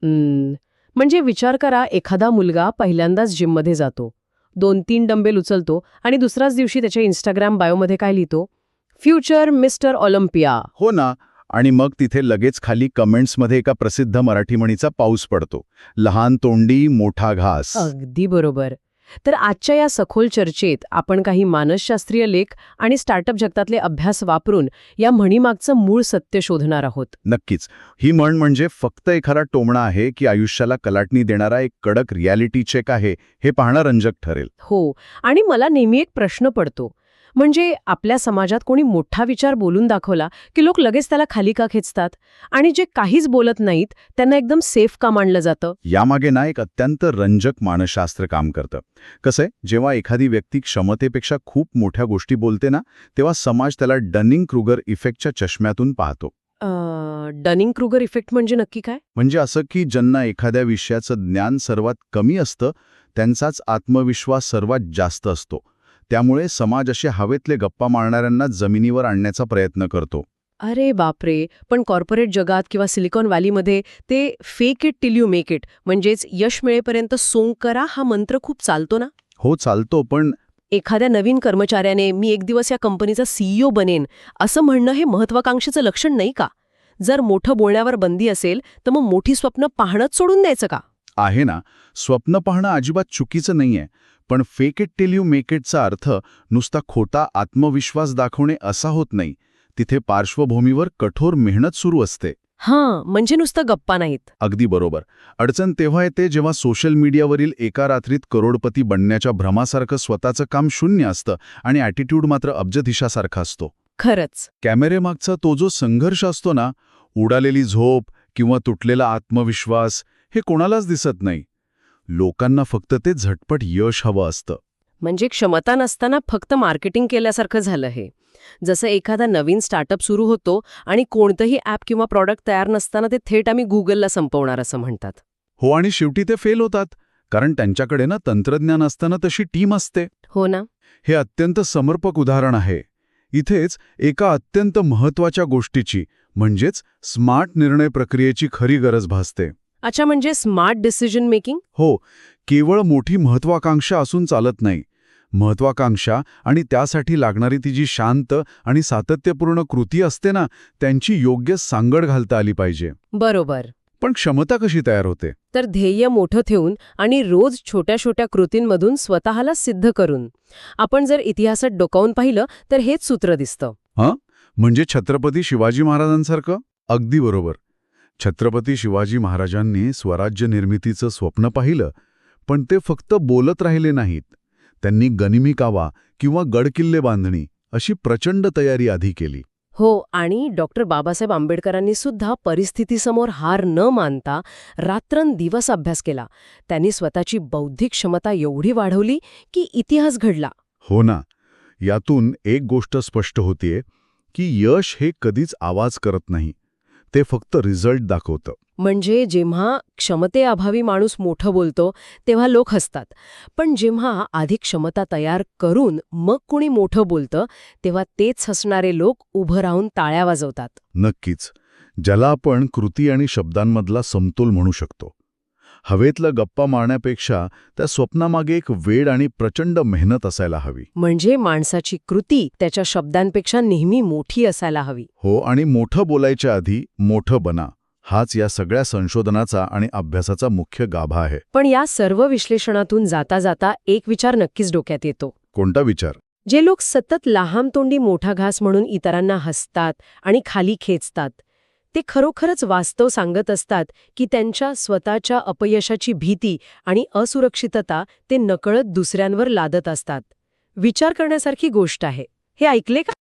म्हणजे विचार करा, एखादा मुलगा पहिल्यांदाच जिममध्ये जातो, 2-3 डंबेल उचलतो आणि दुसऱ्याच दिवशी त्याच्या इंस्टाग्राम बायोमध्ये काय लिहितो, फ्युचर मिस्टर ऑलिम्पिया. हो ना. आणि मग तिथे लगेच खाली कमेंट्समध्ये एका प्रसिद्ध मराठी म्हणीचा पाऊस पडतो, लहान तोंडी मोठा घास. अगदी बरोबर. तर आजच्या या सखोल चर्चेत आपण काही मानसशास्त्रीय लेख आणि स्टार्टअप जगतातले अभ्यास वापरून या म्हणीमागचं मूळ सत्य शोधणार आहोत. नक्कीच. ही म्हण म्हणजे फक्त एखादा टोमणा आहे की आयुष्याला कलाटणी देणारा एक कडक रियालिटी चेक आहे, हे पाहणं रंजक ठरेल. हो. आणि मला नेहमी एक प्रश्न पडतो, म्हणजे आपल्या समाजात कोणी मोठा विचार बोलून दाखवला की लोक लगेच त्याला खाली का खेचतात, आणि जे काहीच बोलत नाहीत त्यांना एकदम सेफ का मानलं जातं? यामागे ना एक अत्यंत रंजक मानसशास्त्र काम करतं. कसंय, जेव्हा एखादी व्यक्ती क्षमतेपेक्षा खूप मोठ्या गोष्टी बोलते ना, तेव्हा समाज त्याला डनिंग क्रुगर इफेक्टच्या चष्म्यातून पाहतो. डनिंग क्रुगर इफेक्ट म्हणजे नक्की काय? म्हणजे असं की ज्यांना एखाद्या विषयाचं ज्ञान सर्वात कमी असतं त्यांचाच आत्मविश्वास सर्वात जास्त असतो. त्यामुळे समाज असे हवेतले गप्पा मारणाऱ्यांना जमिनीवर आणण्याचा प्रयत्न करतो. अरे बापरे. पण कॉर्पोरेट जगात किंवा सिलिकॉन व्हॅलीमध्ये ते fake it till you make it, म्हणजेच यश मिळेपर्यंत सोंग करा हा मंत्र खूप चालतो ना? हो, चालतो. पण एखाद्या नवीन कर्मचाऱ्याने मी एक दिवस या कंपनीचा सीईओ बनेन असं म्हणणं हे महत्वाकांक्षेचं लक्षण नाही का? जर मोठं बोलण्यावर बंदी असेल तर मग मोठी स्वप्न पाहणंच सोडून द्यायचं का? आहे ना, स्वप्न पाहणं अजिबात चुकीचं नाहीये. पण fake it till you make इटचा अर्थ नुसता खोटा आत्मविश्वास दाखवणे असा होत नाही. तिथे पार्श्वभूमीवर कठोर मेहनत सुरू असते. म्हणजे नुसतं गप्पा नाहीत. अगदी बरोबर. अडचण तेव्हा येते जेव्हा सोशल मीडियावरील एका रात्रीत करोडपती बनण्याच्या भ्रमासारखं स्वतःचं काम शून्य असतं आणि ॲटिट्यूड मात्र अब्जदिशासारखा असतो. खरंच. कॅमेरेमागचा तो जो संघर्ष असतो ना, उडालेली झोप किंवा तुटलेला आत्मविश्वास, हे कोणालाच दिसत नाही. लोकांना फक्त ते झटपट यश हवं असतं. म्हणजे क्षमता नसताना फक्त मार्केटिंग केल्यासारखं झालं हे. जसं एखादा नवीन स्टार्टअप सुरू होतो आणि कोणतंही ॲप किंवा प्रॉडक्ट तयार नसताना ते थेट आम्ही गुगलला संपवणार असं म्हणतात. हो, आणि शेवटी ते फेल होतात, कारण त्यांच्याकडे ना तंत्रज्ञान असताना तशी टीम असते. हो ना. हे अत्यंत समर्पक उदाहरण आहे. इथेच एका अत्यंत महत्त्वाच्या गोष्टीची म्हणजेच स्मार्ट निर्णय प्रक्रियेची खरी गरज भासते. अच्छा, म्हणजे स्मार्ट डिसिजन मेकिंग? हो, केवळ मोठी महत्वाकांक्षा असून चालत नाही. महत्वाकांक्षा आणि त्यासाठी लागणारी ती जी शांत आणि सातत्यपूर्ण कृती असते ना, त्यांची योग्य सांगड घालता आली पाहिजे. बरोबर. पण क्षमता कशी तयार होते? तर ध्येय मोठं ठेवून आणि रोज छोट्या छोट्या कृतींमधून स्वतःला सिद्ध करून. आपण जर इतिहासात डोकावून पाहिलं तर हेच सूत्र दिसतं. म्हणजे छत्रपती शिवाजी महाराजांसारखं? अगदी बरोबर. छत्रपती शिवाजी महाराजांनी स्वराज्य निर्मितीचं स्वप्न पाहिलं, पण ते फक्त बोलत राहिले नाहीत. त्यांनी गनिमी कावा किंवा गडकिल्ले बांधणी अशी प्रचंड तयारी आधी केली. हो, आणि डॉक्टर बाबासाहेब आंबेडकरांनी सुद्धा परिस्थितीसमोर हार न मानता रात्रंदिवस अभ्यास केला. त्यांनी स्वतःची बौद्धिक क्षमता एवढी वाढवली की इतिहास घडला. हो ना. यातून एक गोष्ट स्पष्ट होतीये की यश हे कधीच आवाज करत नाही, ते फक्त रिझल्ट दाखवतं. म्हणजे जेव्हा क्षमतेअभावी माणूस मोठं बोलतो तेव्हा लोक हसतात, पण जेव्हा आधी क्षमता तयार करून मग कुणी मोठं बोलतं तेव्हा तेच हसणारे लोक उभं राहून टाळ्या वाजवतात. नक्कीच. ज्याला आपण कृती आणि शब्दांमधला समतोल म्हणू शकतो. हवेतलं गप्पा मारण्यापेक्षा त्या स्वप्नामागे एक वेळ आणि प्रचंड मेहनत असायला हवी. म्हणजे माणसाची कृती त्याच्या शब्दांपेक्षा नेहमी मोठी असायला हवी. हो, आणि मोठं बोलायच्या आधी मोठं बना, हाच या सगळ्या संशोधनाचा आणि अभ्यासाचा मुख्य गाभा आहे. पण या सर्व विश्लेषणातून जाता जाता एक विचार नक्कीच डोक्यात येतो. कोणता विचार? जे लोक सतत लहानतोंडी मोठा घास म्हणून इतरांना हसतात आणि खाली खेचतात, ते खरोखरच वास्तव सांगत असतात की त्यांच्या स्वतःच्या अपयशाची भीती आणि असुरक्षितता ते नकळत दुसऱ्यांवर लादत असतात. विचार करण्यासारखी गोष्ट आहे. हे ऐकले का?